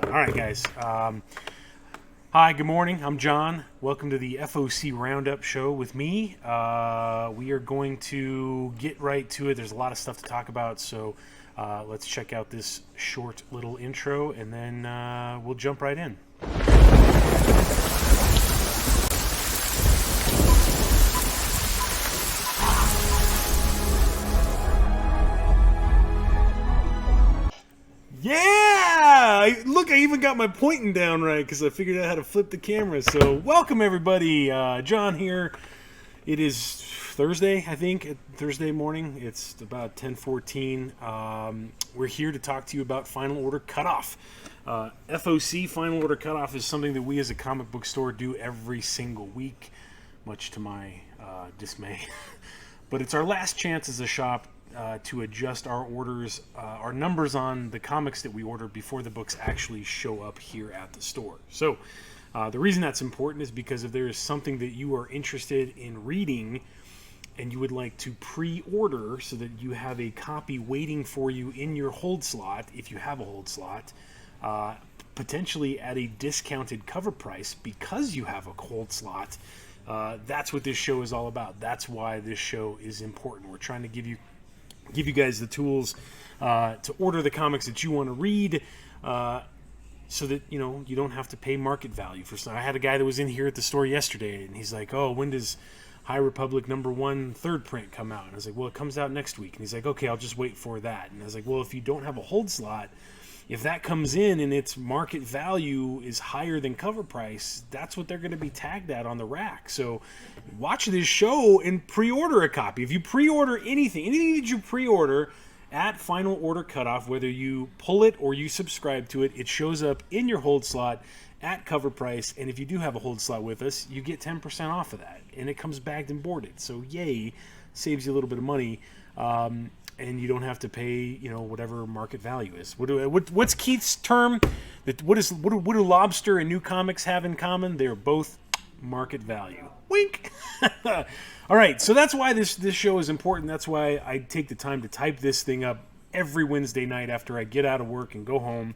All right, guys. Hi, good morning. I'm John. Welcome to the FOC Roundup show with me. We are going to get right to it. There's a lot of stuff to talk about, so let's check out this short little intro, and then we'll jump right in. Yeah! Look, I even got my pointing down right because I figured out how to flip the camera. So, welcome everybody. John here. It is Thursday, I think, Thursday morning. It's about 10:14. We're here to talk to you about Final Order Cutoff. FOC, Final Order Cutoff, is something that we as a comic book store do every single week, much to my dismay. But it's our last chance as a shop to adjust our orders, our numbers on the comics that we order before the books actually show up here at the store. So the reason that's important is because if there is something that you are interested in reading and you would like to pre-order so that you have a copy waiting for you in your hold slot, if you have a hold slot, potentially at a discounted cover price because you have a hold slot, that's what this show is all about. That's why this show is important. We're trying to give you guys the tools to order the comics that you want to read, so that you don't have to pay market value for stuff. I had a guy that was in here at the store yesterday, and he's like, "Oh, when does High Republic #1 third print come out?" And I was like, "Well, it comes out next week." And he's like, "Okay, I'll just wait for that." And I was like, "Well, if you don't have a hold slot, if that comes in and its market value is higher than cover price, that's what they're going to be tagged at on the rack. So watch this show and pre-order a copy. If you pre-order anything that you pre-order at Final Order Cutoff, whether you pull it or you subscribe to it, it shows up in your hold slot at cover price. And if you do have a hold slot with us, you get 10% off of that. And it comes bagged and boarded. So yay, saves you a little bit of money. And you don't have to pay, whatever market value is. What's Keith's term? What do Lobster and New Comics have in common? They're both market value. Wink. All right, so that's why this show is important. That's why I take the time to type this thing up every Wednesday night after I get out of work and go home,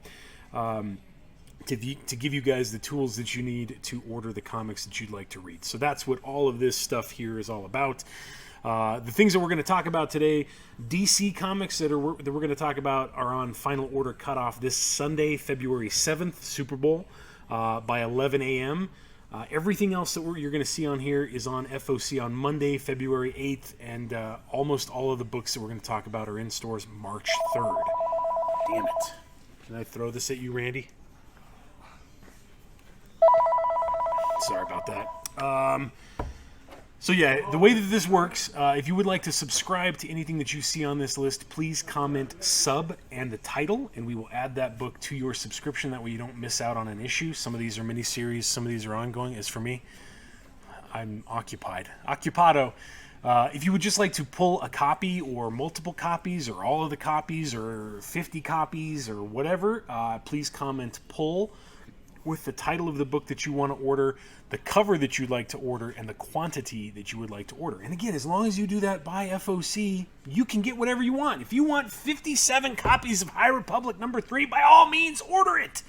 to give you guys the tools that you need to order the comics that you'd like to read. So that's what all of this stuff here is all about. The things that we're going to talk about today, DC comics that we're going to talk about are on Final Order Cutoff this Sunday, February 7th, Super Bowl, by 11 a.m. Everything else that you're going to see on here is on FOC on Monday, February 8th, and almost all of the books that we're going to talk about are in stores March 3rd. Damn it. Can I throw this at you, Randy? Sorry about that. So yeah, the way that this works, if you would like to subscribe to anything that you see on this list, please comment sub and the title, and we will add that book to your subscription. That way you don't miss out on an issue. Some of these are miniseries, some of these are ongoing. As for me, I'm occupado. If you would just like to pull a copy or multiple copies or all of the copies or 50 copies or whatever, please comment pull with the title of the book that you want to order, the cover that you'd like to order, and the quantity that you would like to order. And again, as long as you do that by FOC, you can get whatever you want. If you want 57 copies of High Republic #3, by all means, order it.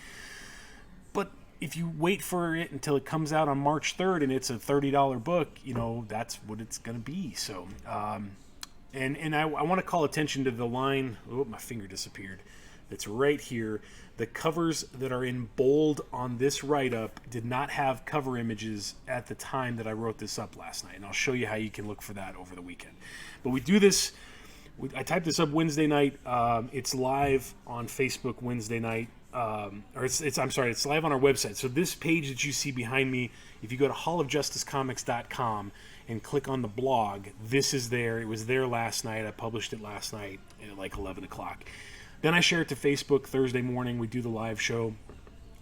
But if you wait for it until it comes out on March 3rd and it's a $30 book, that's what it's going to be. So, and I want to call attention to the line, oh, my finger disappeared, that's right here. The covers that are in bold on this write-up did not have cover images at the time that I wrote this up last night, and I'll show you how you can look for that over the weekend. But we do this, I typed this up Wednesday night. It's live on Facebook Wednesday night, it's live on our website. So this page that you see behind me, if you go to hallofjusticecomics.com and click on the blog, this is there. It was there last night. I published it last night at like 11 o'clock. Then I share it to Facebook Thursday morning. We do the live show.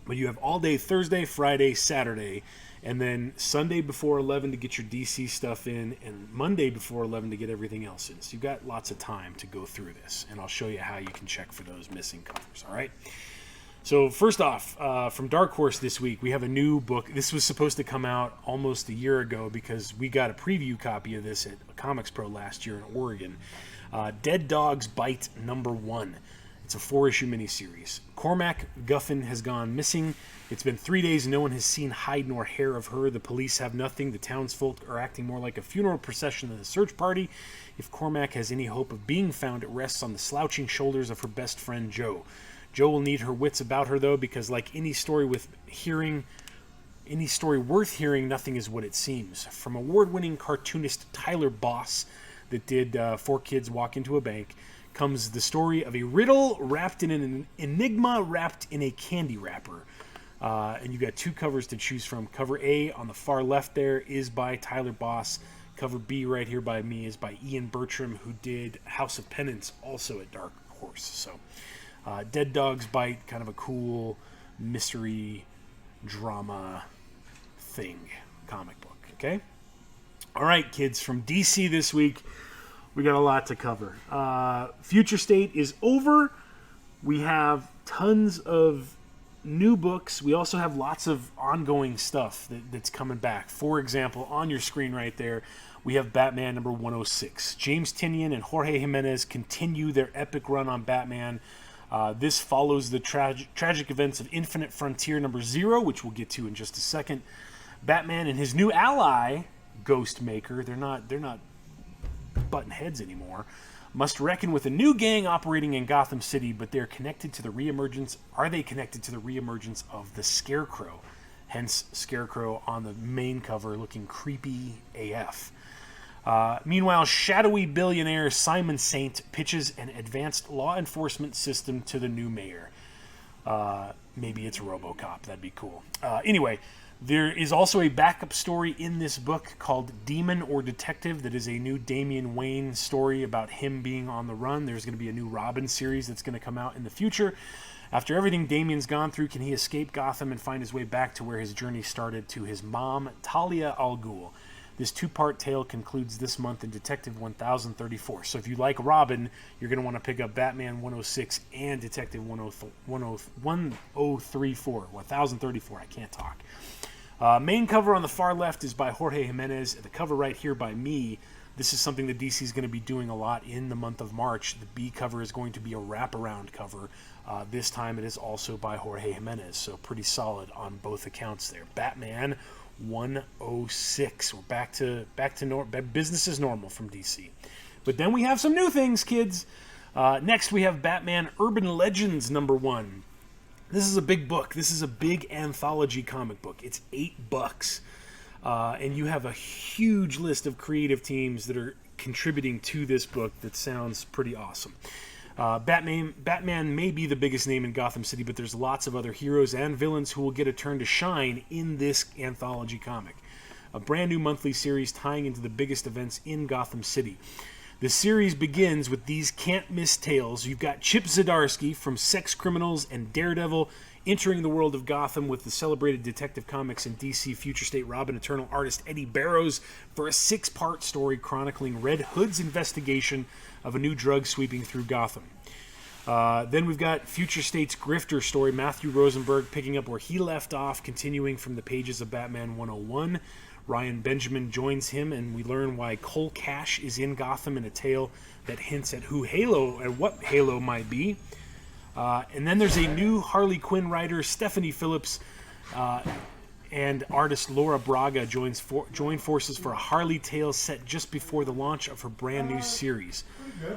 But you have all day Thursday, Friday, Saturday, and then Sunday before 11 to get your DC stuff in, and Monday before 11 to get everything else in. So you've got lots of time to go through this, and I'll show you how you can check for those missing covers, all right? So first off, from Dark Horse this week, we have a new book. This was supposed to come out almost a year ago because we got a preview copy of this at Comics Pro last year in Oregon. Dead Dog's Bite #1. It's a 4-issue miniseries. Cormac Guffin has gone missing. It's been 3 days and no one has seen hide nor hair of her. The police have nothing. The townsfolk are acting more like a funeral procession than a search party. If Cormac has any hope of being found, it rests on the slouching shoulders of her best friend, Jo. Jo will need her wits about her, though, because like any story worth hearing, nothing is what it seems. From award-winning cartoonist Tyler Boss, that did 4 Kids Walk Into a Bank, comes the story of a riddle wrapped in an enigma wrapped in a candy wrapper. And you got 2 covers to choose from. Cover A on the far left there is by Tyler Boss. Cover B right here by me is by Ian Bertram, who did House of Penance, also at Dark Horse. So, Dead Dogs Bite, kind of a cool mystery drama thing, comic book, okay? All right, kids, from DC this week, we got a lot to cover. Future State is over. We have tons of new books. We also have lots of ongoing stuff that's coming back. For example, on your screen right there, we have Batman number 106. James Tynion and Jorge Jimenez continue their epic run on Batman. This follows the tragic events of Infinite Frontier number 0, which we'll get to in just a second. Batman and his new ally, Ghostmaker, they're not button heads anymore, must reckon with a new gang operating in Gotham City, but they're connected to the reemergence. Are they connected to the reemergence of the Scarecrow? Hence, Scarecrow on the main cover looking creepy AF. Meanwhile, shadowy billionaire Simon Saint pitches an advanced law enforcement system to the new mayor. Maybe it's RoboCop. That'd be cool. Anyway, there is also a backup story in this book called Demon or Detective that is a new Damian Wayne story about him being on the run. There's going to be a new Robin series that's going to come out in the future. After everything Damian's gone through, can he escape Gotham and find his way back to where his journey started, to his mom, Talia al Ghul? This 2-part tale concludes this month in Detective 1034. So if you like Robin, you're going to want to pick up Batman 106 and Detective 1034. I can't talk. Main cover on the far left is by Jorge Jimenez. The cover right here by me. This is something that DC is going to be doing a lot in the month of March. The B cover is going to be a wraparound cover. This time it is also by Jorge Jimenez, so pretty solid on both accounts there. Batman 106. We're back to business as normal from DC. But then we have some new things, kids. Next we have Batman Urban Legends number 1. This is a big book. This is a big anthology comic book. It's $8. And you have a huge list of creative teams that are contributing to this book that sounds pretty awesome. Batman may be the biggest name in Gotham City, but there's lots of other heroes and villains who will get a turn to shine in this anthology comic. A brand new monthly series tying into the biggest events in Gotham City. The series begins with these can't-miss tales. You've got Chip Zdarsky from Sex Criminals and Daredevil entering the world of Gotham with the celebrated Detective Comics and DC Future State Robin Eternal artist Eddie Barrows for a 6-part story chronicling Red Hood's investigation of a new drug sweeping through Gotham. Then we've got Future State's Grifter story, Matthew Rosenberg picking up where he left off, continuing from the pages of Batman 101. Ryan Benjamin joins him, and we learn why Cole Cash is in Gotham in a tale that hints at who Halo and what Halo might be. And then there's a new Harley Quinn writer, Stephanie Phillips, and artist Laura Braga join forces for a Harley tale set just before the launch of her brand new series.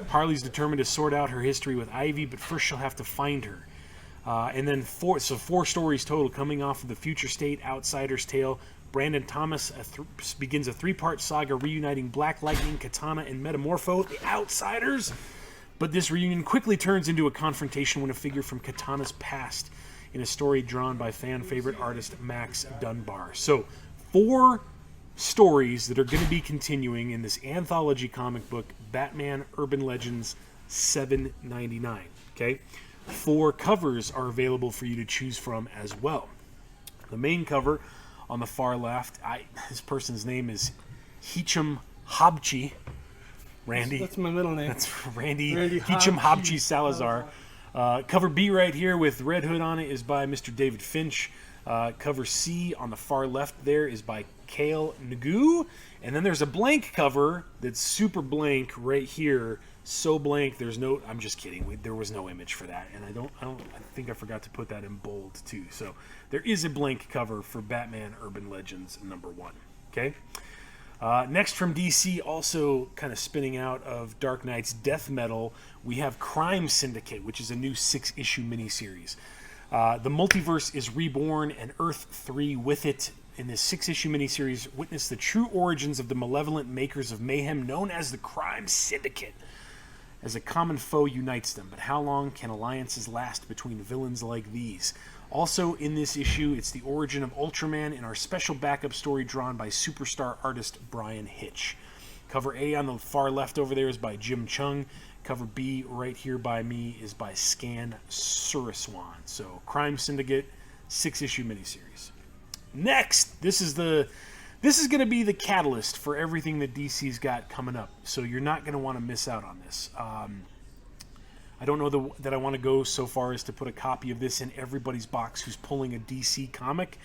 Harley's determined to sort out her history with Ivy, but first she'll have to find her. And then 4 stories total coming off of the Future State Outsider's tale. Brandon Thomas begins a 3-part saga reuniting Black Lightning, Katana, and Metamorpho, the Outsiders. But this reunion quickly turns into a confrontation when a figure from Katana's past in a story drawn by fan favorite artist Max Dunbar. So 4 stories that are going to be continuing in this anthology comic book, Batman Urban Legends $7.99. Okay? 4 covers are available for you to choose from as well. The main cover on the far left, this person's name is Hicham Habchi. Randy. That's my middle name. That's Randy Hicham Habchi Salazar. Cover B right here with Red Hood on it is by Mr. David Finch. Cover C on the far left there is by Kale Nagu. And then there's a blank cover that's super blank right here. So blank, there's no... I'm just kidding. There was no image for that. And I think I forgot to put that in bold too. So there is a blank cover for Batman Urban Legends #1. Okay? Next from DC, also kind of spinning out of Dark Knight's death metal, we have Crime Syndicate, which is a new 6-issue miniseries. The multiverse is reborn, and Earth 3 with it. In this 6-issue miniseries, witness the true origins of the malevolent makers of mayhem known as the Crime Syndicate, as a common foe unites them. But how long can alliances last between villains like these? Also in this issue, it's the origin of Ultraman in our special backup story drawn by superstar artist Brian Hitch. Cover A on the far left over there is by Jim Chung. Cover B right here by me is by Scan Suraswan. So Crime Syndicate, 6-issue miniseries. Next, this is going to be the catalyst for everything that DC's got coming up. So you're not going to want to miss out on this. I don't know that I want to go so far as to put a copy of this in everybody's box who's pulling a DC comic,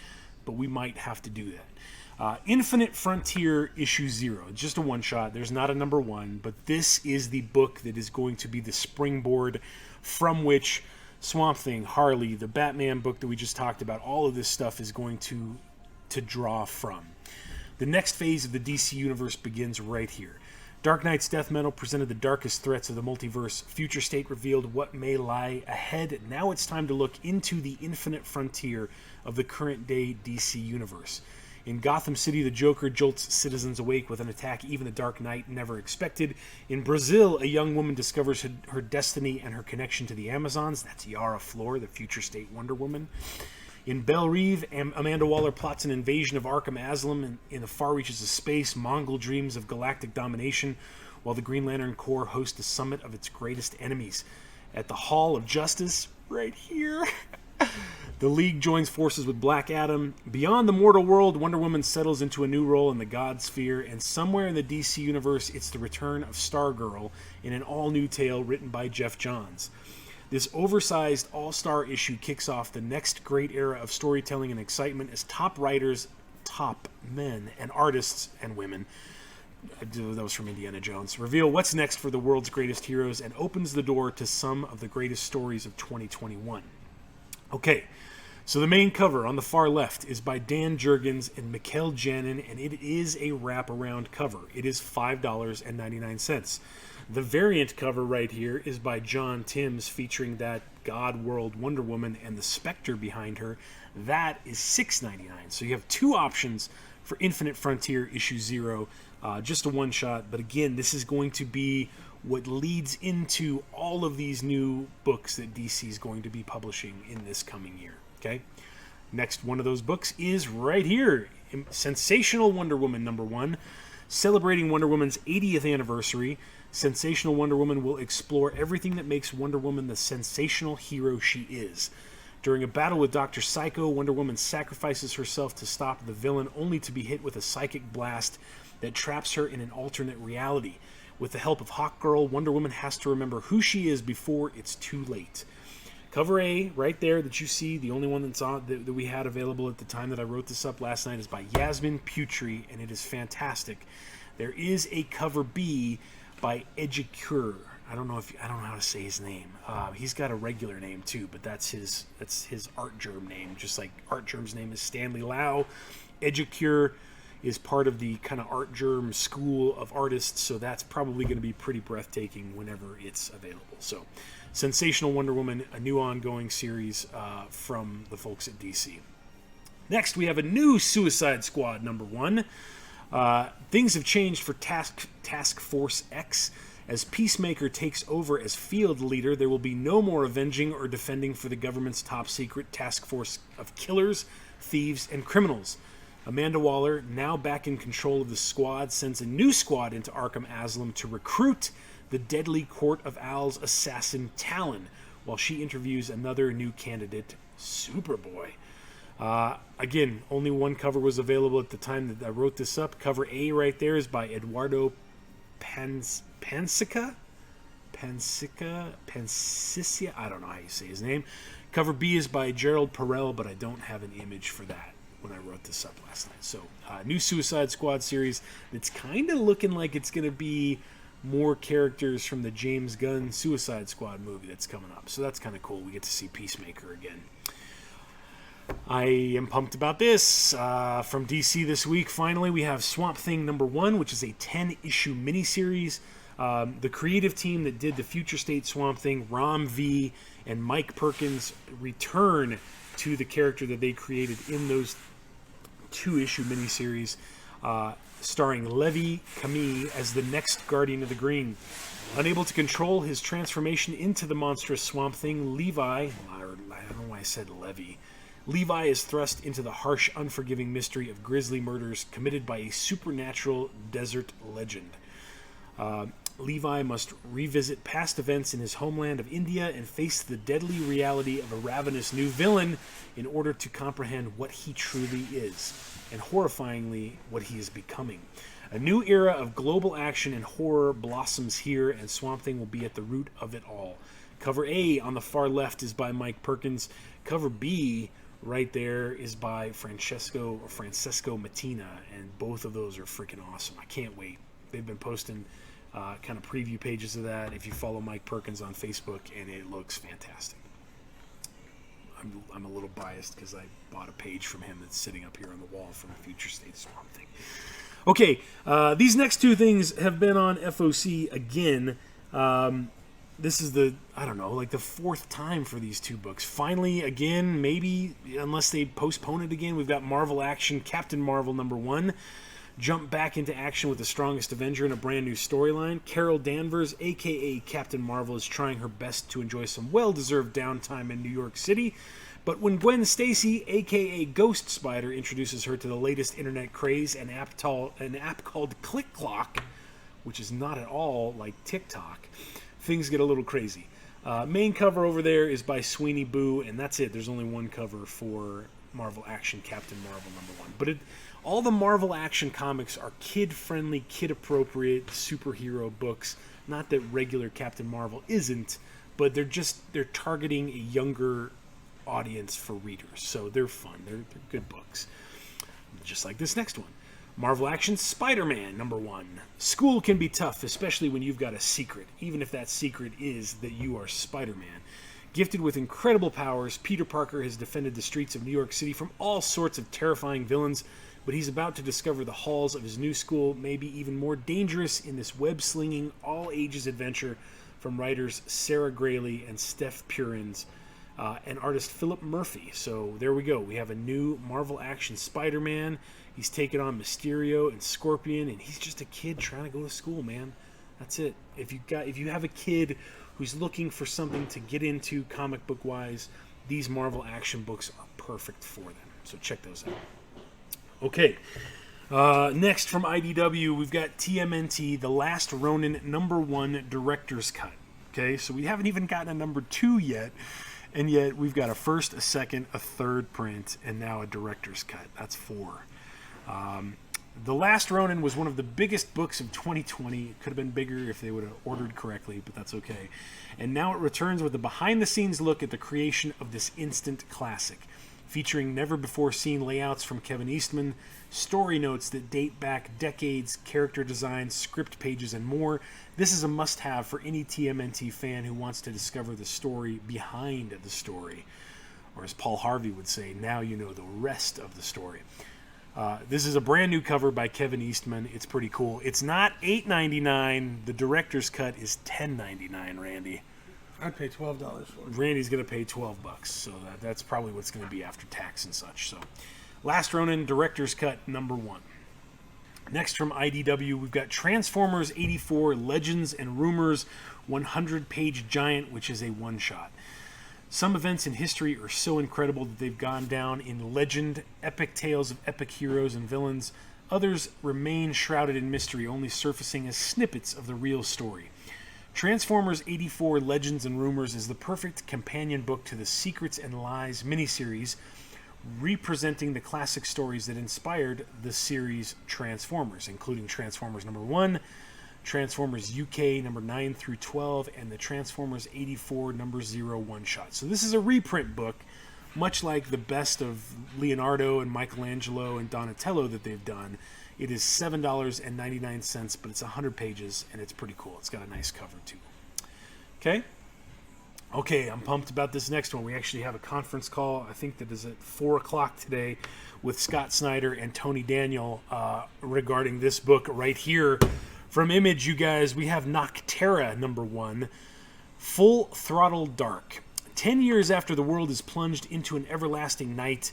but we might have to do that. Infinite Frontier issue 0. Just a one-shot. There's not a #1, but this is the book that is going to be the springboard from which Swamp Thing, Harley, the Batman book that we just talked about, all of this stuff is going to draw from. The next phase of the DC universe begins right here. Dark Knight's death metal presented the darkest threats of the multiverse. Future State revealed what may lie ahead. Now it's time to look into the infinite frontier of the current-day DC universe. In Gotham City, the Joker jolts citizens awake with an attack even the Dark Knight never expected. In Brazil, a young woman discovers her destiny and her connection to the Amazons. That's Yara Flor, the Future State Wonder Woman. In Belle Reve, Amanda Waller plots an invasion of Arkham Asylum. In the far reaches of space, Mongol dreams of galactic domination, while the Green Lantern Corps hosts the summit of its greatest enemies. At the Hall of Justice, right here, the League joins forces with Black Adam. Beyond the mortal world, Wonder Woman settles into a new role in the God Sphere, and somewhere in the DC universe, it's the return of Stargirl in an all-new tale written by Jeff Johns. This oversized all-star issue kicks off the next great era of storytelling and excitement as top writers, top men, and artists and women, that was from Indiana Jones, reveal what's next for the world's greatest heroes and opens the door to some of the greatest stories of 2021. Okay, so the main cover on the far left is by Dan Jurgens and Mikkel Janin, and it is a wraparound cover. It is $5.99. The variant cover right here is by John Timms, featuring that God World Wonder Woman and the Spectre behind her. That is $6.99. So you have two options for Infinite Frontier issue 0. Just a one-shot, but again, this is going to be what leads into all of these new books that DC is going to be publishing in this coming year. Okay? Next one of those books is right here. Sensational Wonder Woman #1. Celebrating Wonder Woman's 80th anniversary, Sensational Wonder Woman will explore everything that makes Wonder Woman the sensational hero she is. During a battle with Dr. Psycho, Wonder Woman sacrifices herself to stop the villain, only to be hit with a psychic blast that traps her in an alternate reality. With the help of Hawkgirl, Wonder Woman has to remember who she is before it's too late. Cover A, right there that you see, the only one that's on, that we had available at the time that I wrote this up last night, is by Yasmin Putri, and it is fantastic. There is a cover B by Ejicure. I don't know how to say his name. He's got a regular name too, but that's his Art Germ name. Just like Art Germ's name is Stanley Lau. Ejicure is part of the kind of Art Germ school of artists, so that's probably going to be pretty breathtaking whenever it's available. So, Sensational Wonder Woman, a new ongoing series from the folks at DC. Next, we have a new Suicide Squad #1. Things have changed for Task Force X. As Peacemaker takes over as field leader, there will be no more avenging or defending for the government's top-secret task force of killers, thieves, and criminals. Amanda Waller, now back in control of the squad, sends a new squad into Arkham Asylum to recruit the deadly Court of Owls assassin Talon, while she interviews another new candidate, Superboy. Again, only one cover was available at the time that I wrote this up. Cover A right there is by Eduardo Pansica, I don't know how you say his name. Cover B is by Gerald Perel, but I don't have an image for that when I wrote this up last night. So, new Suicide Squad series. It's kind of looking like it's going to be more characters from the James Gunn Suicide Squad movie that's coming up. So that's kind of cool. We get to see Peacemaker again. I am pumped about this. From DC this week, finally, we have Swamp Thing #1, which is a 10-issue miniseries. The creative team that did the Future State Swamp Thing, Ram V and Mike Perkins, return to the character that they created in those 2-issue miniseries, starring Levi Camille as the next Guardian of the Green. Unable to control his transformation into the monstrous Swamp Thing, Levi, I don't know why I said Levi. Levi is thrust into the harsh, unforgiving mystery of grisly murders committed by a supernatural desert legend. Levi must revisit past events in his homeland of India and face the deadly reality of a ravenous new villain in order to comprehend what he truly is, and horrifyingly, what he is becoming. A new era of global action and horror blossoms here, and Swamp Thing will be at the root of it all. Cover A on the far left is by Mike Perkins. Cover B right there is by Francesco Mattina, and both of those are freaking awesome. I can't wait. They've been posting kind of preview pages of that if you follow Mike Perkins on Facebook, and it looks fantastic. I'm a little biased because I bought a page from him that's sitting up here on the wall from the Future State Swamp Thing. Okay, these next two things have been on FOC again. This is the 4th time for these two books. Finally, again, maybe, unless they postpone it again, we've got Marvel Action, Captain Marvel #1. Jump back into action with the strongest Avenger in a brand new storyline. Carol Danvers, a.k.a. Captain Marvel, is trying her best to enjoy some well-deserved downtime in New York City. But when Gwen Stacy, a.k.a. Ghost Spider, introduces her to the latest internet craze, an app called Click Clock, which is not at all like TikTok, things get a little crazy. Main cover over there is by Sweeney Boo, and that's it. There's only one cover for Marvel Action Captain Marvel #1. But all the Marvel Action comics are kid-friendly, kid-appropriate superhero books. Not that regular Captain Marvel isn't, but they're targeting a younger audience for readers. So they're fun. They're good books. Just like this next one. Marvel Action Spider-Man #1. School can be tough, especially when you've got a secret, even if that secret is that you are Spider-Man. Gifted with incredible powers, Peter Parker has defended the streets of New York City from all sorts of terrifying villains, but he's about to discover the halls of his new school may be even more dangerous in this web-slinging, all-ages adventure from writers Sarah Grayley and Steph Purins and artist Philip Murphy. So there we go. We have a new Marvel Action Spider-Man. He's taken on Mysterio and Scorpion, and he's just a kid trying to go to school, man. That's it. If you have a kid who's looking for something to get into comic book wise, these Marvel Action books are perfect for them. So check those out. Okay. Next from IDW, we've got TMNT, The Last Ronin #1 Director's Cut. Okay, so we haven't even gotten a #2 yet, and yet we've got a first, a second, a third print, and now a director's cut. That's 4. The Last Ronin was one of the biggest books of 2020. It could have been bigger if they would have ordered correctly, but that's okay. And now it returns with a behind-the-scenes look at the creation of this instant classic, featuring never-before-seen layouts from Kevin Eastman, story notes that date back decades, character designs, script pages, and more. This is a must-have for any TMNT fan who wants to discover the story behind the story. Or as Paul Harvey would say, now you know the rest of the story. This is a brand new cover by Kevin Eastman. It's pretty cool. It's not $8.99. The director's cut is $10.99, Randy. I'd pay $12 for it. Randy's going to pay $12, so that's probably what's going to be after tax and such. So, Last Ronin director's cut #1. Next from IDW, we've got Transformers 84 Legends and Rumors 100-page giant, which is a one-shot. Some events in history are so incredible that they've gone down in legend, epic tales of epic heroes and villains. Others remain shrouded in mystery, only surfacing as snippets of the real story. Transformers 84 Legends and Rumors is the perfect companion book to the Secrets and Lies miniseries, representing the classic stories that inspired the series Transformers, including Transformers #1, Transformers UK number 9 through 12, and the Transformers 84 number 0 one-shot. So this is a reprint book, much like the best of Leonardo and Michelangelo and Donatello that they've done. It is $7.99, but it's 100 pages, and it's pretty cool. It's got a nice cover, too. Okay, I'm pumped about this next one. We actually have a conference call, I think that is at 4 o'clock today, with Scott Snyder and Tony Daniel regarding this book right here. From Image, you guys, we have Nocterra number 1, Full Throttle Dark. 10 years after the world is plunged into an everlasting night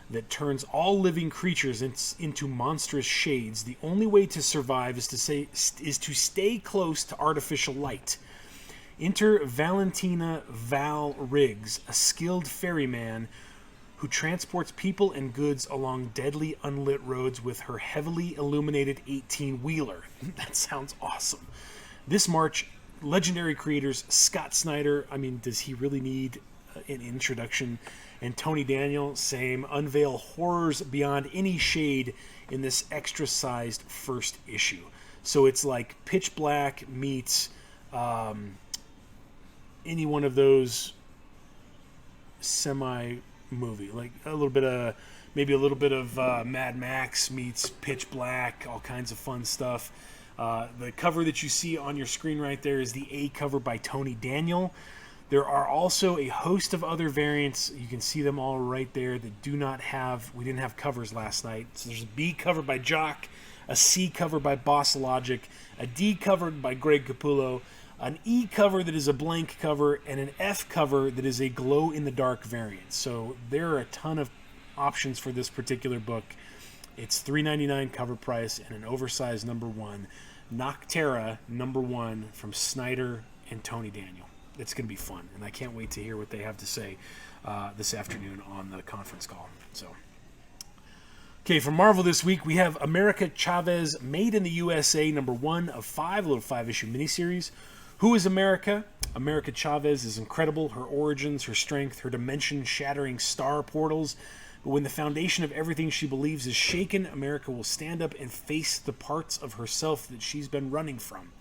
that turns all living creatures into monstrous shades, the only way to survive is to stay close to artificial light. Enter Valentina Val Riggs, a skilled ferryman who transports people and goods along deadly unlit roads with her heavily illuminated 18-wheeler. That sounds awesome. This March, legendary creators Scott Snyder, I mean, does he really need an introduction? And Tony Daniel, same, unveil horrors beyond any shade in this extra-sized first issue. So it's like Pitch Black meets any one of those semi-movie, like a little bit of, maybe a little bit of Mad Max meets Pitch Black, all kinds of fun stuff. The cover that you see on your screen right there is the A cover by Tony Daniel. There are also a host of other variants. You can see them all right there that do not have, we didn't have covers last night. So there's a B cover by Jock, a C cover by Boss Logic, a D cover by Greg Capullo, an E cover that is a blank cover, and an F cover that is a glow-in-the-dark variant. So there are a ton of options for this particular book. It's $3.99 cover price and an oversized number 1. Nocterra number 1 from Snyder and Tony Daniel. It's going to be fun, and I can't wait to hear what they have to say this afternoon on the conference call. So, okay, for Marvel this week, we have America Chavez, Made in the USA, number 1 of 5, a little 5-issue miniseries. Who is America? America Chavez is incredible. Her origins, her strength, her dimension-shattering star portals. But when the foundation of everything she believes is shaken, America will stand up and face the parts of herself that she's been running from.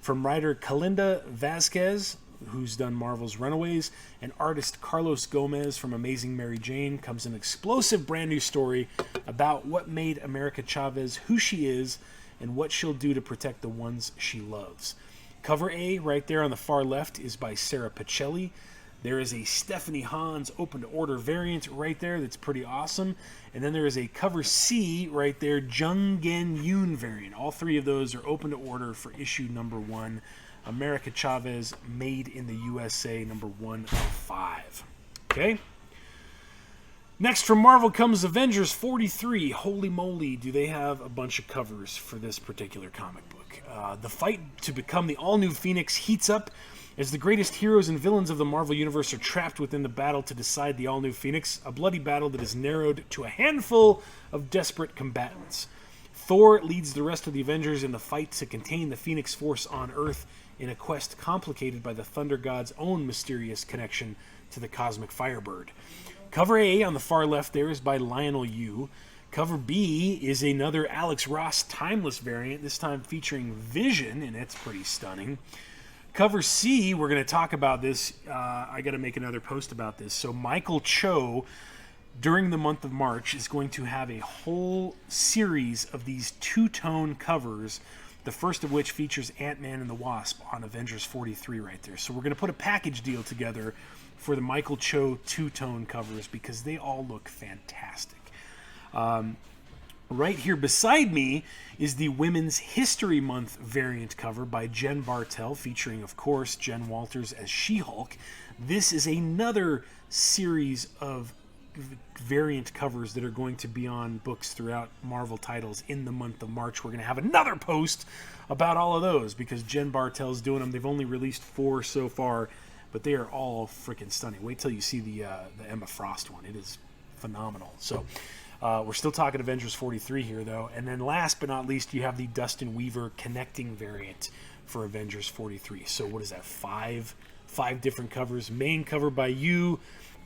From writer Kalinda Vazquez, who's done Marvel's Runaways, and artist Carlos Gomez from Amazing Mary Jane, comes an explosive brand new story about what made America Chavez who she is and what she'll do to protect the ones she loves. Cover A, right there on the far left, is by Sarah Pacelli. There is a Stephanie Hans open-to-order variant right there that's pretty awesome. And then there is a cover C right there, Jung Gen Yoon variant. All three of those are open to order for issue number 1. America Chavez, Made in the USA, number 1 of 5. Okay? Next from Marvel comes Avengers 43. Holy moly, do they have a bunch of covers for this particular comic book. The fight to become the all-new Phoenix heats up as the greatest heroes and villains of the Marvel Universe are trapped within the battle to decide the all-new Phoenix, a bloody battle that is narrowed to a handful of desperate combatants. Thor leads the rest of the Avengers in the fight to contain the Phoenix Force on Earth in a quest complicated by the Thunder God's own mysterious connection to the cosmic Firebird. Cover A on the far left there is by Lionel Yu. Cover B is another Alex Ross Timeless variant, this time featuring Vision, and it's pretty stunning. Cover C, we're going to talk about this. I got to make another post about this. So Michael Cho, during the month of March, is going to have a whole series of these two-tone covers, the first of which features Ant-Man and the Wasp on Avengers 43 right there. So we're going to put a package deal together for the Michael Cho two-tone covers because they all look fantastic. Right here beside me is the Women's History Month variant cover by Jen Bartel, featuring, of course, Jen Walters as She-Hulk. This is another series of variant covers that are going to be on books throughout Marvel titles in the month of March. We're going to have another post about all of those because Jen Bartel's doing them. They've only released 4 so far, but they are all freaking stunning. Wait till you see the Emma Frost one. It is phenomenal. So we're still talking Avengers 43 here, though. And then last but not least, you have the Dustin Weaver connecting variant for Avengers 43. So what is that, 5 different covers? Main cover by you,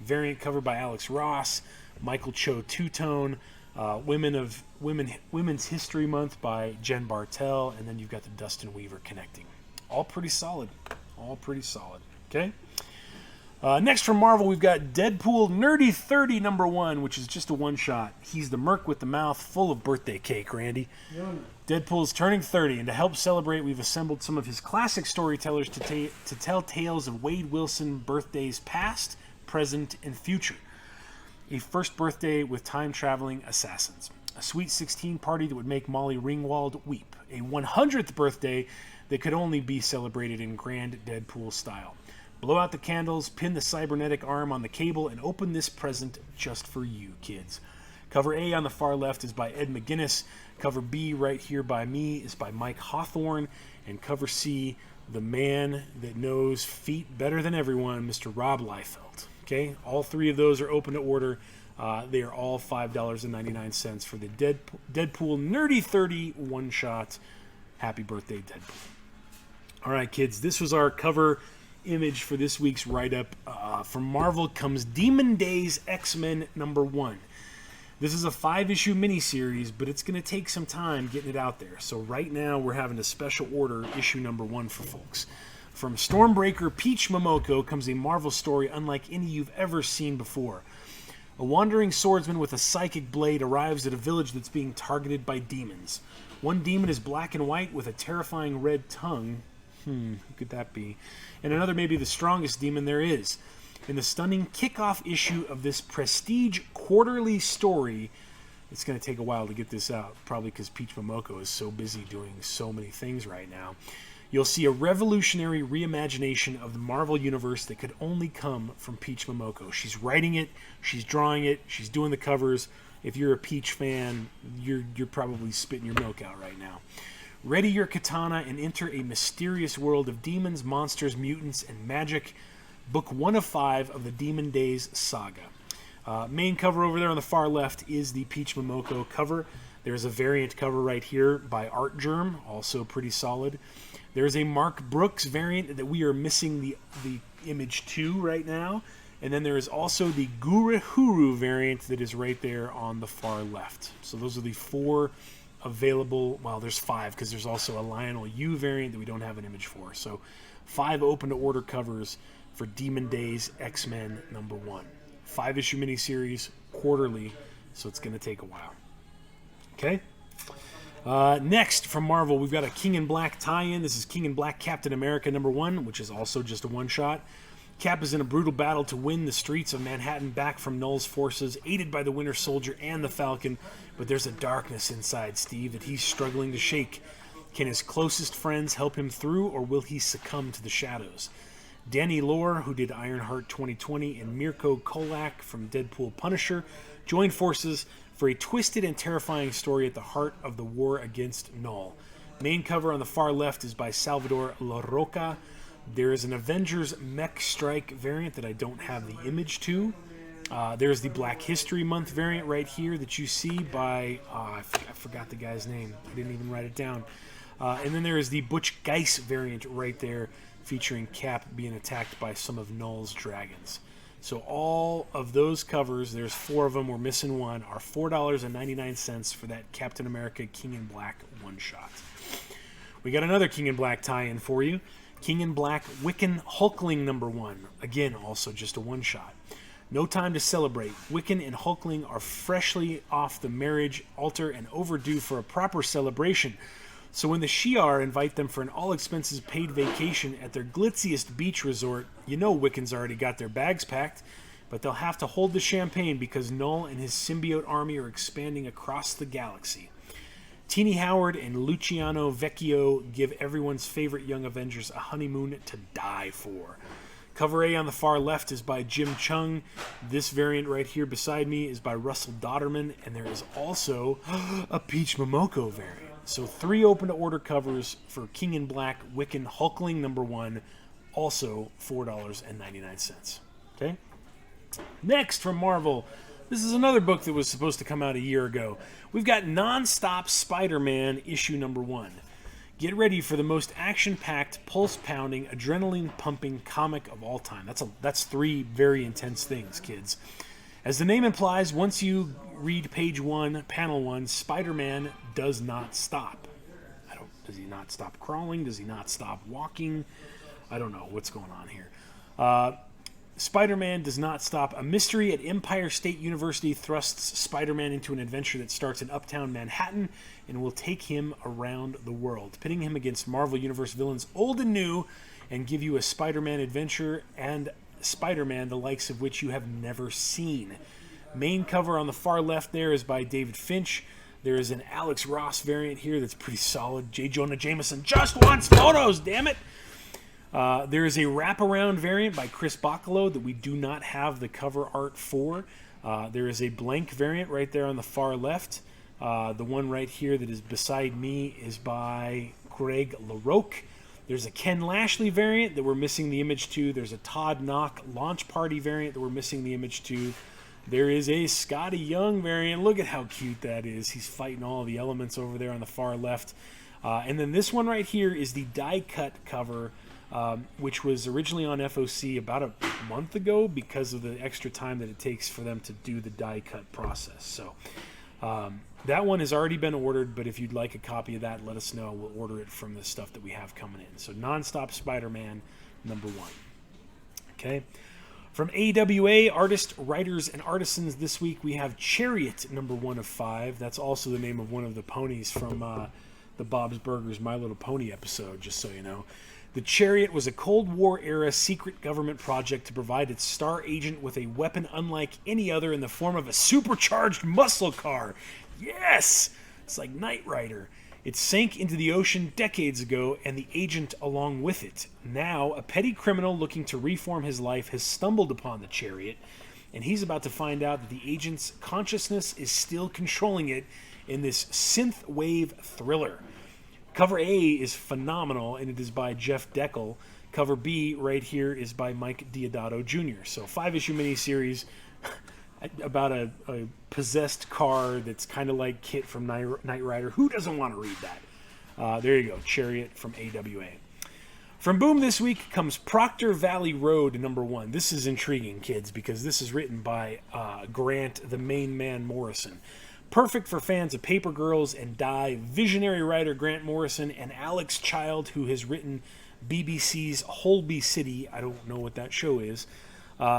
variant cover by Alex Ross, Michael Cho two-tone, Women's History Month by Jen Bartel, and then you've got the Dustin Weaver connecting. All pretty solid. Okay. Next from Marvel, we've got Deadpool Nerdy 30 #1, which is just a one-shot. He's the merc with the mouth full of birthday cake, Randy. JONNA. Deadpool's turning 30, and to help celebrate, we've assembled some of his classic storytellers to tell tales of Wade Wilson birthdays past, present, and future. A first birthday with time-traveling assassins. A sweet 16 party that would make Molly Ringwald weep. A 100th birthday that could only be celebrated in grand Deadpool style. Blow out the candles, pin the cybernetic arm on the cable, and open this present just for you, kids. Cover A on the far left is by Ed McGuinness. Cover B right here by me is by Mike Hawthorne. And cover C, the man that knows feet better than everyone, Mr. Rob Liefeld. Okay, all three of those are open to order. They are all $5.99 for the Deadpool Nerdy 30 one-shot. Happy birthday, Deadpool. All right, kids, this was our cover image for this week's write-up. From Marvel comes Demon Days X-Men #1. This is a 5-issue miniseries, but it's going to take some time getting it out there. So right now we're having a special order issue #1 for folks. From Stormbreaker Peach Momoko comes a Marvel story unlike any you've ever seen before. A wandering swordsman with a psychic blade arrives at a village that's being targeted by demons. One demon is black and white with a terrifying red tongue. Who could that be? And another may be the strongest demon there is. In the stunning kickoff issue of this prestige quarterly story, it's going to take a while to get this out, probably because Peach Momoko is so busy doing so many things right now. You'll see a revolutionary reimagination of the Marvel Universe that could only come from Peach Momoko. She's writing it, she's drawing it, she's doing the covers. If you're a Peach fan, you're probably spitting your milk out right now. Ready your katana and enter a mysterious world of demons, monsters, mutants, and magic. Book 1 of 5 of the Demon Days saga. Main cover over there on the far left is the Peach Momoko cover. There's a variant cover right here by Art Germ, also pretty solid. There's a Mark Brooks variant that we are missing the image to right now. And then there is also the Gurahuru variant that is right there on the far left. So those are the 4 available. Well, there's 5 because there's also a Lionel Yu variant that we don't have an image for. So 5 open to order covers for Demon Days X-Men #1. 5-issue miniseries, quarterly, so it's going to take a while. Okay? Next, from Marvel, we've got a King in Black tie-in. This is King in Black Captain America #1, which is also just a one-shot. Cap is in a brutal battle to win the streets of Manhattan back from Null's forces, aided by the Winter Soldier and the Falcon, but there's a darkness inside Steve that he's struggling to shake. Can his closest friends help him through, or will he succumb to the shadows? Danny Lore, who did Ironheart 2020, and Mirko Kolak from Deadpool Punisher join forces for a twisted and terrifying story at the heart of the war against Null. Main cover on the far left is by Salvador Larroca. There is an Avengers Mech Strike variant that I don't have the image to. There's the Black History Month variant right here that you see by, I forgot the guy's name. I didn't even write it down. And then there is the Butch Geist variant right there, featuring Cap being attacked by some of Null's dragons. So all of those covers, there's 4 of them, we're missing 1, are $4.99 for that Captain America King in Black one-shot. We got another King in Black tie-in for you. King in Black Wiccan Hulkling #1. Again, also just a one-shot. No time to celebrate. Wiccan and Hulkling are freshly off the marriage altar and overdue for a proper celebration. So when the Shi'ar invite them for an all-expenses-paid vacation at their glitziest beach resort, you know Wiccan's already got their bags packed, but they'll have to hold the champagne because Null and his symbiote army are expanding across the galaxy. Teenie Howard and Luciano Vecchio give everyone's favorite Young Avengers a honeymoon to die for. Cover A on the far left is by Jim Chung. This variant right here beside me is by Russell Dodderman, and there is also a Peach Momoko variant. So 3 open-to-order covers for King in Black Wiccan Hulkling #1, also $4.99. Okay? Next from Marvel, this is another book that was supposed to come out a year ago. We've got Nonstop Spider-Man issue #1. Get ready for the most action-packed, pulse-pounding, adrenaline-pumping comic of all time. That's 3 very intense things, kids. As the name implies, once you read page 1, panel 1, Spider-Man does not stop. Does he not stop crawling? Does he not stop walking? I don't know what's going on here. Spider-Man does not stop. A mystery at Empire State University thrusts Spider-Man into an adventure that starts in uptown Manhattan and will take him around the world, pitting him against Marvel Universe villains old and new, and give you a Spider-Man adventure and Spider-Man the likes of which you have never seen. Main cover on the far left there is by David Finch. There is an Alex Ross variant here that's pretty solid. J. Jonah Jameson just wants photos, damn it! There is a wraparound variant by Chris Bacalo that we do not have the cover art for. There is a blank variant right there on the far left. The one right here that is beside me is by Greg LaRocque. There's a Ken Lashley variant that we're missing the image to. There's a Todd Knock Launch Party variant that we're missing the image to. There is a Scotty Young variant. Look at how cute that is. He's fighting all the elements over there on the far left. And then this one right here is the die-cut cover, which was originally on FOC about a month ago because of the extra time that it takes for them to do the die-cut process. So that one has already been ordered, but if you'd like a copy of that, let us know. We'll order it from the stuff that we have coming in. So Nonstop Spider-Man, number 1. Okay. From AWA, Artists, Writers, and Artisans this week, we have Chariot, number 1 of 5. That's also the name of one of the ponies from the Bob's Burgers My Little Pony episode, just so you know. The Chariot was a Cold War-era secret government project to provide its star agent with a weapon unlike any other in the form of a supercharged muscle car. Yes! It's like Knight Rider. It sank into the ocean decades ago, and the agent along with it. Now, a petty criminal looking to reform his life has stumbled upon the Chariot, and he's about to find out that the agent's consciousness is still controlling it in this synth wave thriller. Cover A is phenomenal, and it is by Jeff Deckel. Cover B right here is by Mike Deodato Jr. So 5-issue miniseries about a possessed car that's kind of like Kit from Knight Rider. Who doesn't want to read that? There you go, Chariot from AWA. From Boom this week comes Proctor Valley Road, number 1. This is intriguing, kids, because this is written by Grant, the main man Morrison. Perfect for fans of Paper Girls and Die, visionary writer Grant Morrison and Alex Child, who has written BBC's Holby City. I don't know what that show is.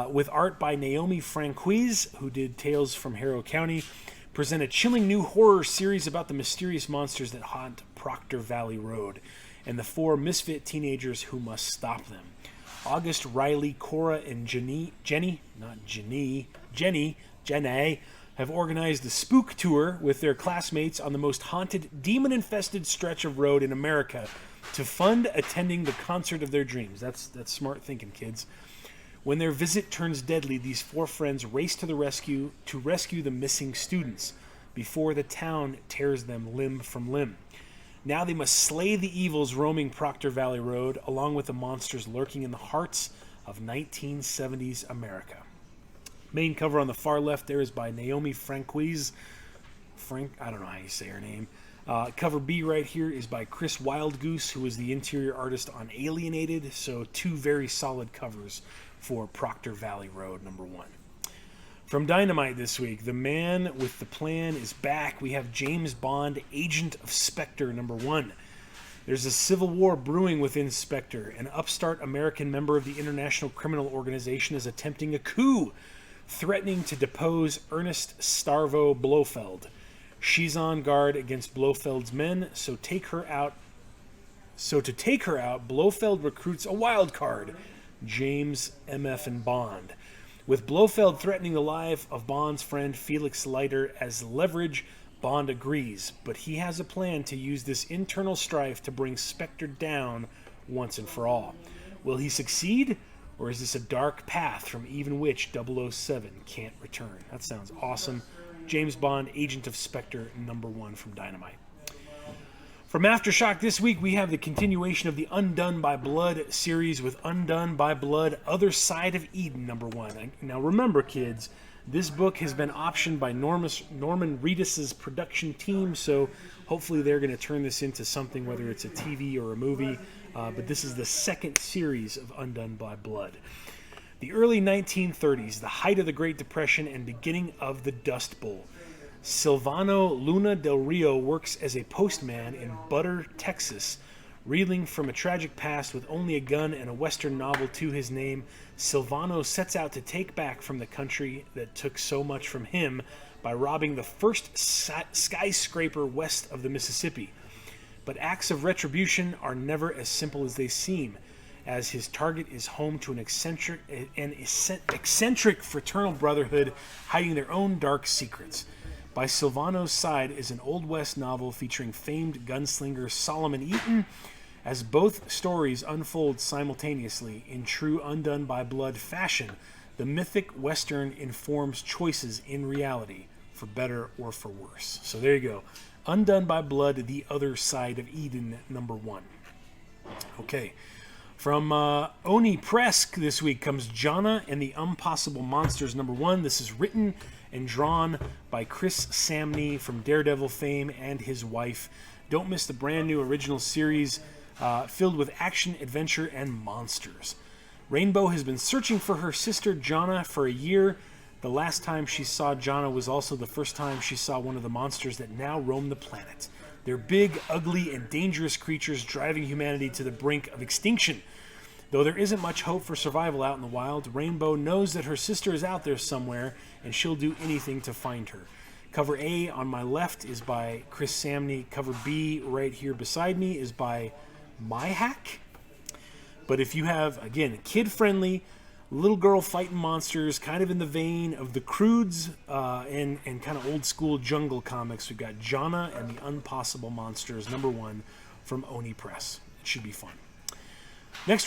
With art by Naomi Franquiz, who did Tales from Harrow County, present a chilling new horror series about the mysterious monsters that haunt Proctor Valley Road and the 4 misfit teenagers who must stop them. August, Riley, Cora, and Jenny have organized a spook tour with their classmates on the most haunted, demon-infested stretch of road in America to fund attending the concert of their dreams. That's smart thinking, kids. When their visit turns deadly, these 4 friends race to the rescue to rescue the missing students before the town tears them limb from limb. Now they must slay the evils roaming Proctor Valley Road, along with the monsters lurking in the hearts of 1970s America. Main cover on the far left there is by Naomi Franquiz. I don't know how you say her name. Cover B right here is by Chris Wildgoose, who is the interior artist on Alienated. So 2 very solid covers for Proctor Valley Road, number 1. From Dynamite this week, The Man with the Plan is back. We have James Bond, Agent of Spectre, number 1. There's a civil war brewing within Spectre. An upstart American member of the International Criminal Organization is attempting a coup, threatening to depose Ernest Starvo Blofeld. She's on guard against Blofeld's men, so to take her out, Blofeld recruits a wild card, James M.F. and Bond. With Blofeld threatening the life of Bond's friend Felix Leiter as leverage, Bond agrees, but he has a plan to use this internal strife to bring Spectre down once and for all. Will he succeed, or is this a dark path from even which 007 can't return? That sounds awesome. James Bond, Agent of Spectre, number 1 from Dynamite. From Aftershock this week, we have the continuation of the Undone by Blood series with Undone by Blood, Other Side of Eden, number 1. Now remember, kids, this book has been optioned by Norman Reedus' production team, so hopefully they're going to turn this into something, whether it's a TV or a movie. But this is the second series of Undone by Blood. The early 1930s, the height of the Great Depression and beginning of the Dust Bowl. Silvano Luna del Rio works as a postman in Butter, Texas. Reeling from a tragic past with only a gun and a Western novel to his name, Silvano sets out to take back from the country that took so much from him by robbing the first skyscraper west of the Mississippi. But acts of retribution are never as simple as they seem, as his target is home to an eccentric fraternal brotherhood hiding their own dark secrets. By Silvano's side is an Old West novel featuring famed gunslinger Solomon Eaton, as both stories unfold simultaneously in true Undone by Blood fashion. The mythic Western informs choices in reality, for better or for worse. So there you go. Undone by Blood, The Other Side of Eden, #1. Okay. From Oni Press this week comes Jonna and the Impossible Monsters #1. This is written and drawn by Chris Samney from Daredevil fame and his wife. Don't miss the brand new original series filled with action, adventure, and monsters. Rainbow has been searching for her sister Jonna for a year. The last time she saw Jonna was also the first time she saw one of the monsters that now roam the planet. They're big, ugly, and dangerous creatures driving humanity to the brink of extinction. Though there isn't much hope for survival out in the wild, Rainbow knows that her sister is out there somewhere, and she'll do anything to find her. Cover A on my left is by Chris Samney. Cover B right here beside me is by MyHack. But if you have, again, kid-friendly, little girl fighting monsters, kind of in the vein of the Croods and kind of old-school jungle comics, we've got Jonna and the Impossible Monsters, #1 from Oni Press. It should be fun. Next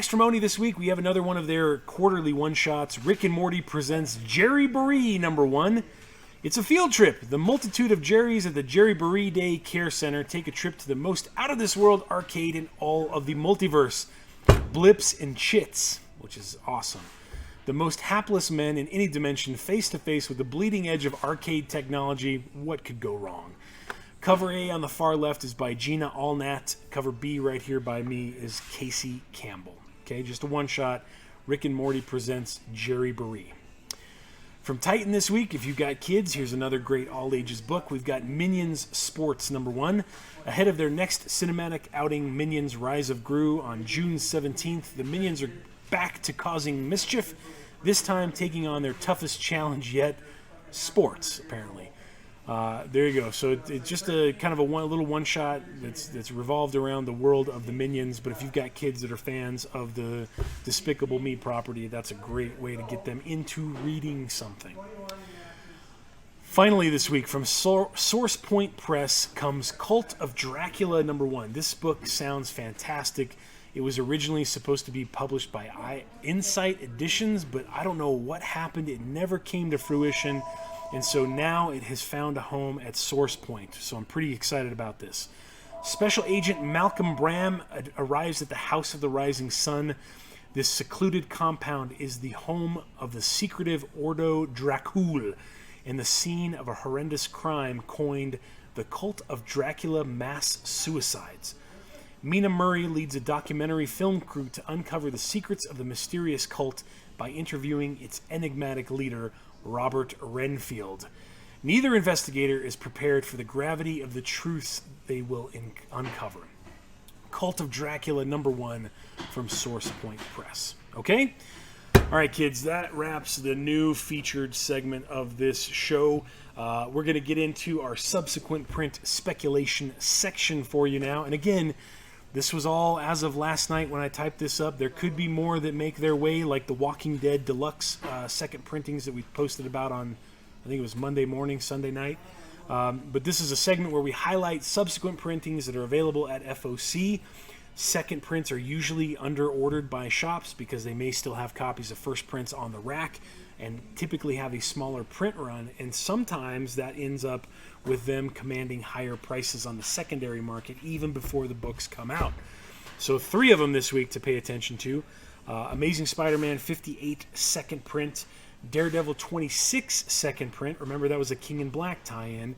from Oni this week, we have another one of their quarterly one-shots. Rick and Morty presents Jerry Baree, #1. It's a field trip. The multitude of Jerrys at the Jerry Baree Day Care Center take a trip to the most out-of-this-world arcade in all of the multiverse, Blips and Chits, which is awesome. The most hapless men in any dimension face-to-face with the bleeding edge of arcade technology. What could go wrong? Cover A on the far left is by Gina Allnat. Cover B right here by me is Casey Campbell. Okay, just a one-shot. Rick and Morty presents Jerry Baree. From Titan this week, if you've got kids, here's another great all-ages book. We've got Minions Sports #1. Ahead of their next cinematic outing, Minions Rise of Gru, on June 17th, the Minions are back to causing mischief, this time taking on their toughest challenge yet, sports, apparently. There you go. So it's just a kind of a little one-shot that's revolved around the world of the Minions. But if you've got kids that are fans of the Despicable Me property, that's a great way to get them into reading something. Finally this week, from Source Point Press comes Cult of Dracula #1. This book sounds fantastic. It was originally supposed to be published by Insight Editions, but I don't know what happened. It never came to fruition. And so now it has found a home at Source Point. So I'm pretty excited about this. Special Agent Malcolm Bram arrives at the House of the Rising Sun. This secluded compound is the home of the secretive Ordo Dracul and the scene of a horrendous crime coined the Cult of Dracula Mass Suicides. Mina Murray leads a documentary film crew to uncover the secrets of the mysterious cult by interviewing its enigmatic leader, Robert Renfield. Neither investigator is prepared for the gravity of the truths they will uncover. Cult of Dracula #1 from Source Point Press. Okay? All right, kids, that wraps the new featured segment of this show. We're going to get into our subsequent print speculation section for you now. And again, this was all as of last night when I typed this up. There could be more that make their way, like the Walking Dead Deluxe second printings that we posted about on, I think it was Monday morning, Sunday night. But this is a segment where we highlight subsequent printings that are available at FOC. Second prints are usually under-ordered by shops because they may still have copies of first prints on the rack and typically have a smaller print run, and sometimes that ends up with them commanding higher prices on the secondary market even before the books come out. So 3 of them this week to pay attention to. Amazing Spider-Man 58 second print, Daredevil 26 second print, remember that was a King in Black tie-in,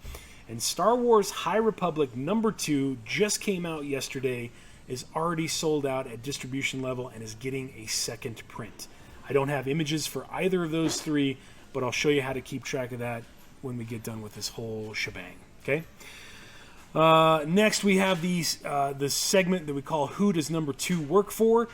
and Star Wars High Republic #2 just came out yesterday, is already sold out at distribution level and is getting a second print. I don't have images for either of those three, but I'll show you how to keep track of that when we get done with this whole shebang. Okay. Next, we have this segment that we call "Who Does Number 2 Work For?"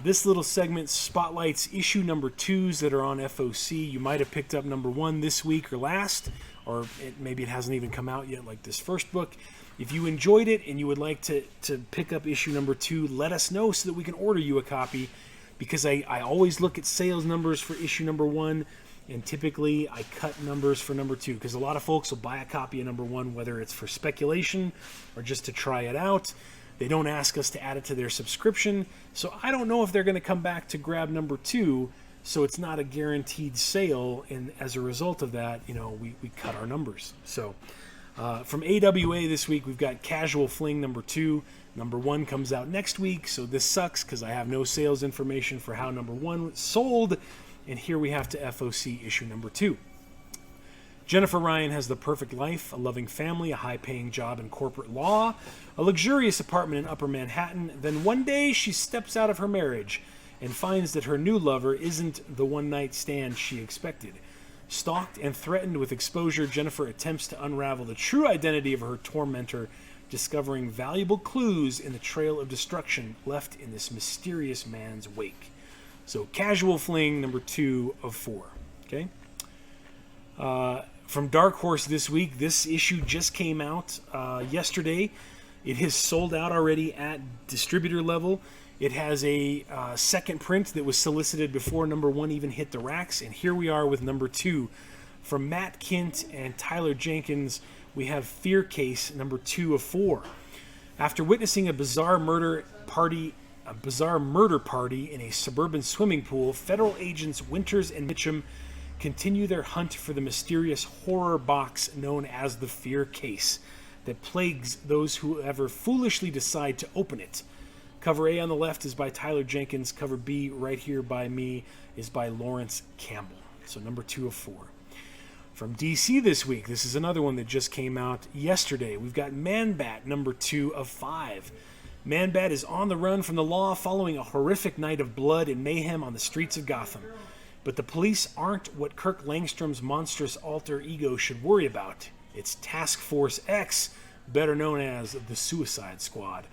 This little segment spotlights issue number 2s that are on FOC. You might have picked up number 1 this week or last, or maybe it hasn't even come out yet, like this first book. If you enjoyed it and you would like to pick up issue number 2, let us know so that we can order you a copy, because I always look at sales numbers for issue number 1, and typically I cut numbers for number 2, because a lot of folks will buy a copy of number 1, whether it's for speculation or just to try it out. They don't ask us to add it to their subscription, so I don't know if they're going to come back to grab number 2, so it's not a guaranteed sale, and as a result of that, we cut our numbers. So from AWA this week, we've got Casual Fling number 2. Number 1 comes out next week, so this sucks because I have no sales information for how number 1 sold, and here we have to FOC issue number 2. Jennifer Ryan has the perfect life, a loving family, a high-paying job in corporate law, a luxurious apartment in Upper Manhattan. Then one day she steps out of her marriage and finds that her new lover isn't the one-night stand she expected. Stalked and threatened with exposure, Jennifer attempts to unravel the true identity of her tormentor, discovering valuable clues in the trail of destruction left in this mysterious man's wake. So, Casual Fling number 2 of 4. Okay? From Dark Horse this week, this issue just came out yesterday. It has sold out already at distributor level. It has a second print that was solicited before number 1 even hit the racks, and here we are with number 2. From Matt Kint and Tyler Jenkins, we have Fear Case number 2 of 4. After witnessing a bizarre murder party in a suburban swimming pool, federal agents Winters and Mitchum continue their hunt for the mysterious horror box known as the Fear Case that plagues those who ever foolishly decide to open it. Cover A on the left is by Tyler Jenkins. Cover B right here by me is by Lawrence Campbell. So number 2 of 4. From DC this week, this is another one that just came out yesterday. We've got Man-Bat number 2 of 5. Man-Bat is on the run from the law following a horrific night of blood and mayhem on the streets of Gotham. But the police aren't what Kirk Langstrom's monstrous alter ego should worry about. It's Task Force X, better known as the Suicide Squad.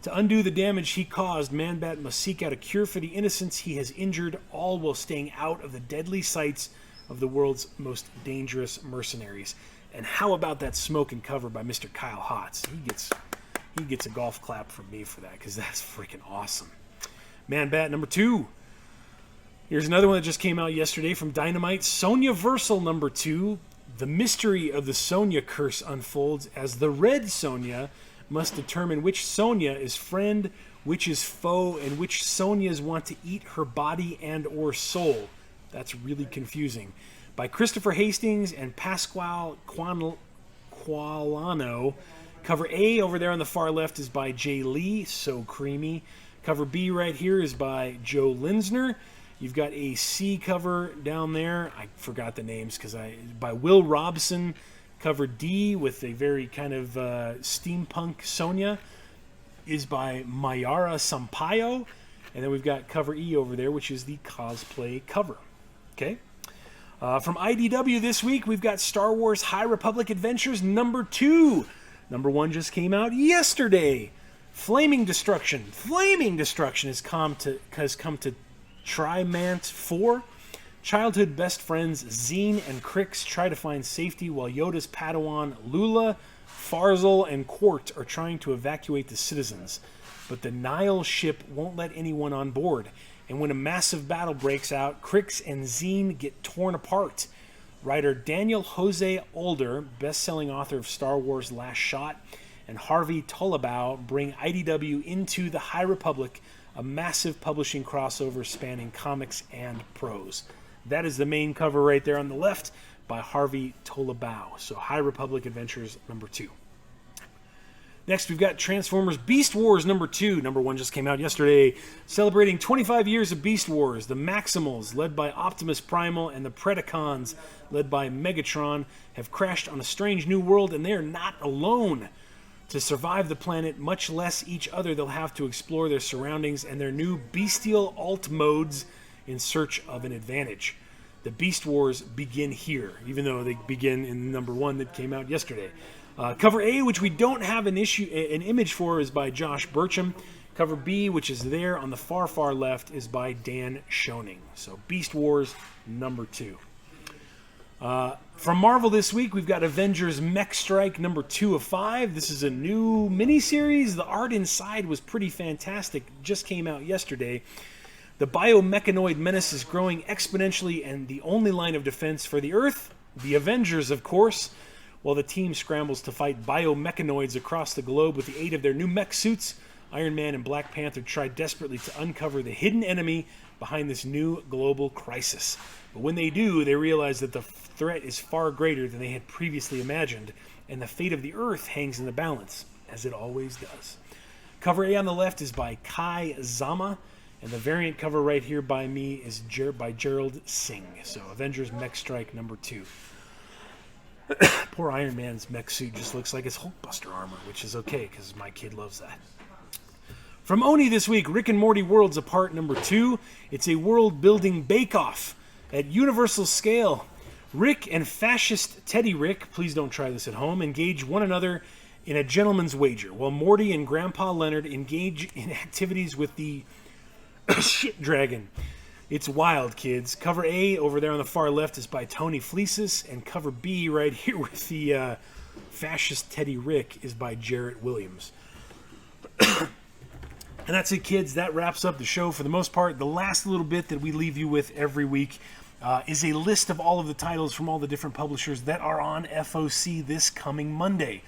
To undo the damage he caused, Man-Bat must seek out a cure for the innocents he has injured, all while staying out of the deadly sights of the world's most dangerous mercenaries. And how about that smoking cover by Mr. Kyle Hotz? He gets a golf clap from me for that, because that's freaking awesome. Man-Bat number 2. Here's another one that just came out yesterday from Dynamite. Sonya Versal number 2. The mystery of the Sonya curse unfolds as the Red Sonya must determine which Sonya is friend, which is foe, and which Sonyas want to eat her body and or soul. That's really confusing. By Christopher Hastings and Pasquale Qualano. Cover A over there on the far left is by Jay Lee, so creamy. Cover B right here is by Joe Linsner. You've got a C cover down there. I forgot the names by Will Robson. Cover D with a very kind of steampunk Sonya is by Mayara Sampaio. And then we've got cover E over there, which is the cosplay cover. Okay. From IDW this week, we've got Star Wars High Republic Adventures number 2. Number 1 just came out yesterday. Flaming Destruction. Flaming Destruction has come to Trimant 4. Childhood best friends Zine and Crix try to find safety while Yoda's Padawan Lula, Farzal, and Quart are trying to evacuate the citizens. But the Nile ship won't let anyone on board, and when a massive battle breaks out, Crix and Zine get torn apart. Writer Daniel Jose Older, best-selling author of Star Wars Last Shot, and Harvey Tolabau bring IDW into the High Republic, a massive publishing crossover spanning comics and prose. That is the main cover right there on the left by Harvey Tolabau. So High Republic Adventures number 2. Next, we've got Transformers Beast Wars number 2. Number 1 just came out yesterday. Celebrating 25 years of Beast Wars, the Maximals, led by Optimus Primal, and the Predacons, led by Megatron, have crashed on a strange new world, and they are not alone. To survive the planet, much less each other, they'll have to explore their surroundings and their new bestial alt modes in search of an advantage. The Beast Wars begin here, even though they begin in number 1 that came out yesterday. Cover A, which we don't have an image for, is by Josh Burcham. Cover B, which is there on the far, far left, is by Dan Schoening. So Beast Wars number 2. From Marvel this week, we've got Avengers Mech Strike number 2 of 5. This is a new miniseries. The art inside was pretty fantastic. Just came out yesterday. The biomechanoid menace is growing exponentially, and the only line of defense for the Earth, the Avengers, of course, while the team scrambles to fight biomechanoids across the globe with the aid of their new mech suits, Iron Man and Black Panther try desperately to uncover the hidden enemy behind this new global crisis. But when they do, they realize that the threat is far greater than they had previously imagined, and the fate of the Earth hangs in the balance, as it always does. Cover A on the left is by Kai Zama, and the variant cover right here by me is by Gerald Singh. So Avengers Mech Strike number 2. Poor Iron Man's mech suit just looks like his Hulkbuster armor, which is okay because my kid loves that. From Oni this week, Rick and Morty Worlds Apart number 2. It's a world-building bake-off at universal scale. Rick and fascist Teddy Rick, please don't try this at home, engage one another in a gentleman's wager, while Morty and Grandpa Leonard engage in activities with the shit dragon. It's wild, kids. Cover A over there on the far left is by Tony Fleecis, and cover B right here with the fascist Teddy Rick is by Jarrett Williams. And that's it, kids. That wraps up the show for the most part. The last little bit that we leave you with every week is a list of all of the titles from all the different publishers that are on FOC this coming Monday.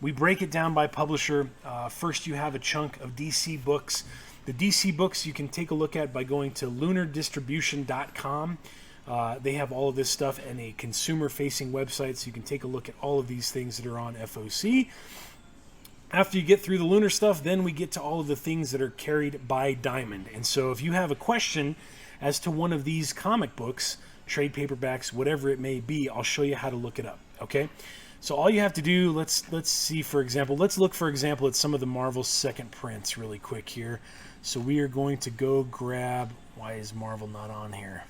We break it down by publisher. First, you have a chunk of DC books. The DC books you can take a look at by going to lunardistribution.com. They have all of this stuff and a consumer-facing website, so you can take a look at all of these things that are on FOC. After you get through the Lunar stuff, then we get to all of the things that are carried by Diamond. And so if you have a question as to one of these comic books, trade paperbacks, whatever it may be, I'll show you how to look it up, okay? So all you have to do, let's see, for example, let's look, for example, at some of the Marvel second prints really quick here. So we are going to go grab, why is Marvel not on here?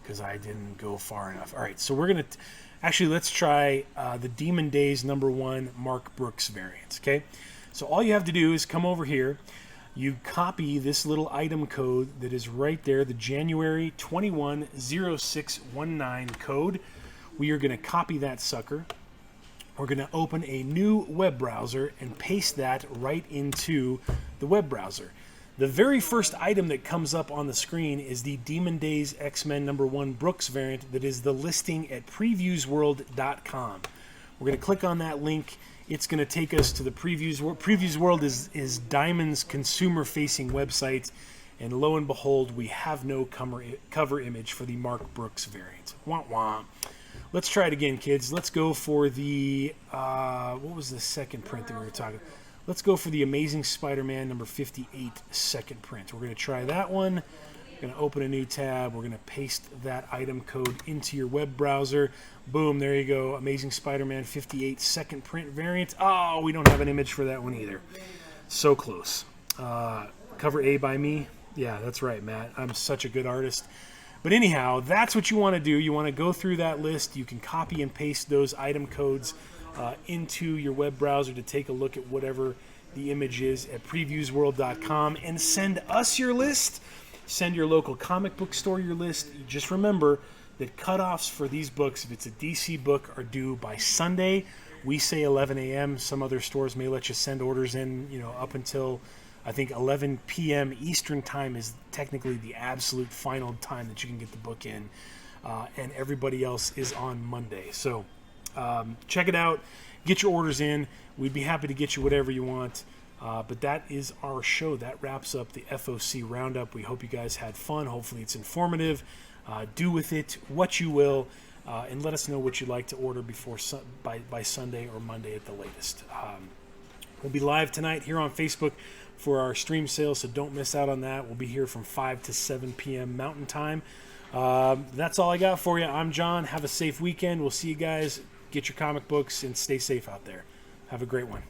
Because I didn't go far enough. All right, so we're going to, actually, let's try the Demon Days #1 Mark Brooks variant, okay? So all you have to do is come over here. You copy this little item code that is right there, the January 210619 code. We are going to copy that sucker. We're going to open a new web browser and paste that right into the web browser. The very first item that comes up on the screen is the Demon Days X-Men #1 Brooks variant that is the listing at previewsworld.com. We're going to click on that link. It's going to take us to the Previews World. Previews World is Diamond's consumer-facing website, and lo and behold, we have no cover image for the Mark Brooks variant. Wah wah. Let's try it again, kids. Let's go for the, what was the second print that we were talking about? Let's go for the Amazing Spider-Man #58 second print. We're going to try that one. We're going to open a new tab. We're going to paste that item code into your web browser. Boom, there you go. Amazing Spider-Man #58 second print variant. Oh, we don't have an image for that one either. So close. Cover A by me. Yeah, that's right, Matt. I'm such a good artist. But anyhow, that's what you want to do. You want to go through that list. You can copy and paste those item codes into your web browser to take a look at whatever the image is at previewsworld.com and send us your list. Send your local comic book store your list. Just remember that cutoffs for these books, if it's a DC book, are due by Sunday. We say 11 a.m. Some other stores may let you send orders in, up until, I think, 11 p.m. Eastern time is technically the absolute final time that you can get the book in. And everybody else is on Monday. So check it out. Get your orders in. We'd be happy to get you whatever you want. But that is our show. That wraps up the FOC Roundup. We hope you guys had fun. Hopefully it's informative. Do with it what you will. And let us know what you'd like to order by Sunday or Monday at the latest. We'll be live tonight here on Facebook for our stream sale, so don't miss out on that. We'll be here from 5 to 7 p.m. Mountain Time. That's all I got for you. I'm John. Have a safe weekend. We'll see you guys. Get your comic books and stay safe out there. Have a great one.